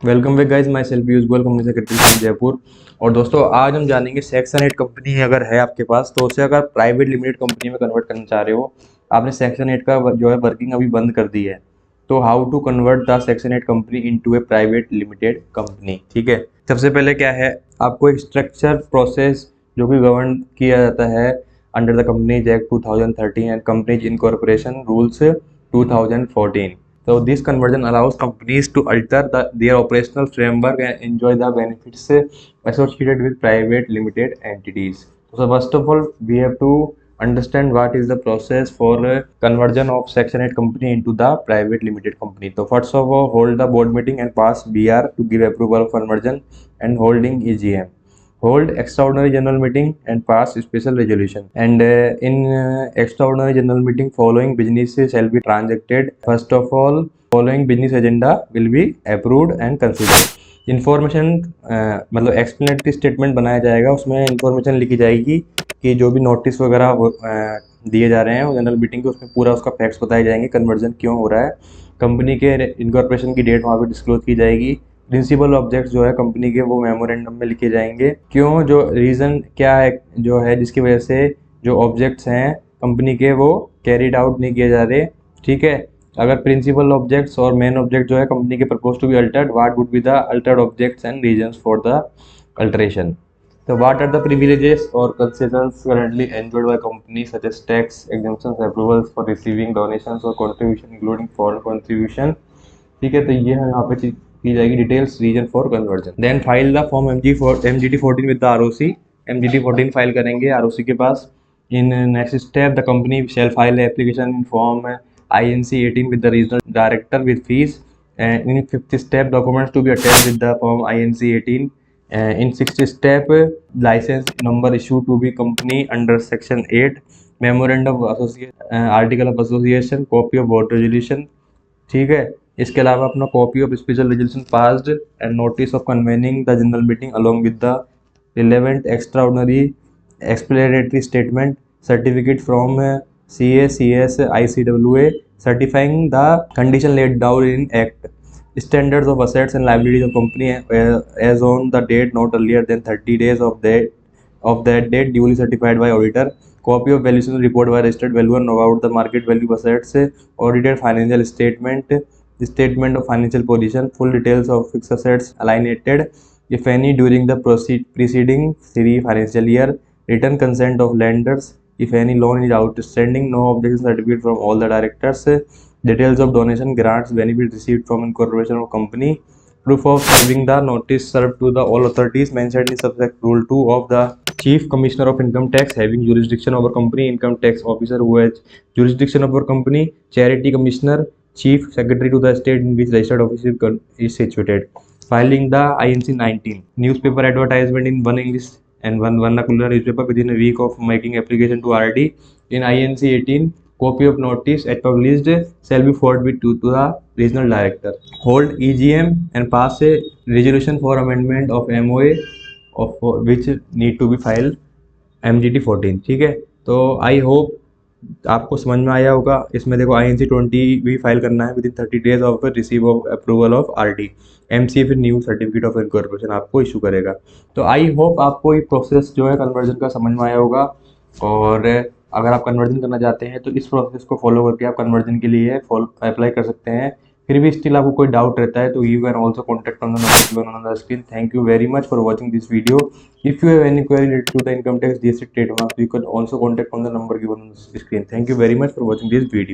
Welcome back guys, my self use company secretary from Jaipur. और दोस्तों आज हम जानेंगे सेक्शन 8 कंपनी अगर है आपके पास तो उसे अगर प्राइवेट लिमिटेड कंपनी में कन्वर्ट करना चाह रहे हो। आपने सेक्शन 8 का जो है वर्किंग अभी बंद कर दी है, तो how to convert the section 8 company into a private limited company. ठीक है, सबसे पहले क्या है, आपको एक स्ट्रक्चर प्रोसेस जो कि गवर्न किया जाता है under the companies act 2013 and companies incorporation rules 2014. So this conversion allows companies to alter their operational framework and enjoy the benefits associated with private limited entities. So first of all, we have to understand what is the process for conversion of Section 8 company into the private limited company. So first of all, hold the board meeting and pass BR to give approval of conversion and holding EGM. Hold extraordinary general meeting and pass special resolution. And in extraordinary general meeting, following businesses shall be transacted. First of all, following business agenda will be approved and considered. Information मतलब explanatory statement बनाया जाएगा, उसमें information लिखी जाएगी कि जो भी notice वगैरह दिए जा रहे हैं जनरल मीटिंग के, उसमें पूरा उसका फैक्ट्स बताए जाएंगे, कन्वर्जन क्यों हो रहा है, कंपनी के इनकॉर्पोरेशन की डेट वहाँ पे डिस्क्लोज की जाएगी, प्रिंसिपल ऑब्जेक्ट्स जो है कंपनी के वो मेमोरेंडम में लिखे जाएंगे, क्यों, जो रीज़न क्या है जो है जिसकी वजह से जो ऑब्जेक्ट्स हैं कंपनी के वो कैरीड आउट नहीं किए जा रहे। ठीक है, अगर प्रिंसिपल ऑब्जेक्ट्स और मेन ऑब्जेक्ट जो है कंपनी के propose to be altered, what would be the altered objects and reasons for the alteration. So what are the privileges or concessions currently enjoyed by companies such as tax exemptions, approvals for receiving donations or contribution including foreign contribution। ठीक है, तो ये यहाँ पे की जाएगी details reason for conversion. Then file the form MGT 14 with the ROC। MGT 14 file करेंगे ROC के पास। In next step the company shall file application in form INC 18 with the regional director with fees. And in fifth step, documents to be attached with the form INC 18. In sixth step, license number issued to be company under section 8, memorandum of association, article of association, copy of board resolution। ठीक है, इसके अलावा अपना copy of special resolution passed and notice of convening the general meeting along with the relevant extraordinary explanatory statement, certificate from CACS ICWA certifying the condition laid down in act, standards of assets and liabilities of company as on the date not earlier than 30 days of that date duly certified by auditor, copy of valuation report by registered valuer about the market value of assets, audited financial statement, statement of financial position, full details of fixed assets alienated if any during the preceding 3 financial year, written consent of lenders if any loan is outstanding, no objection certificate from all the directors, details of donation, grants, benefits received from incorporation of company, proof of serving the notice served to the all authorities mentioned in subject rule 2 of the chief commissioner of income tax having jurisdiction over company, income tax officer who has jurisdiction over company, charity commissioner, chief secretary to the state in which registered office is situated, filing the INC 19, newspaper advertisement in one English and one vernacular newspaper within a week of making application to RD in INC 18, copy of notice as published shall be forwarded to the regional director, hold EGM and pass a resolution for amendment of MOA of which need to be filed MGT 14। ठीक है, तो I hope आपको समझ में आया होगा। इसमें देखो INC 20 भी फाइल करना है with in 30 days of receive of approval of RD। MCA फिर न्यू सर्टिफिकेट ऑफ इनकॉर्पोरेशन आपको इशू करेगा। तो आई होप आपको ये प्रोसेस जो है कन्वर्जन का समझ में आया होगा, और अगर आप कन्वर्जन करना चाहते हैं तो इस प्रोसेस को फॉलो करके आप कन्वर्जन के लिए अप्लाई कर सकते हैं। फिर भी स्टिल आपको कोई डाउट रहता है तो you can also contact on the number given on the screen. Thank you very much for watching this video. If you have any query related to the income tax, GST, trademark, you can also contact on the number given on the screen. Thank you very much for watching this video.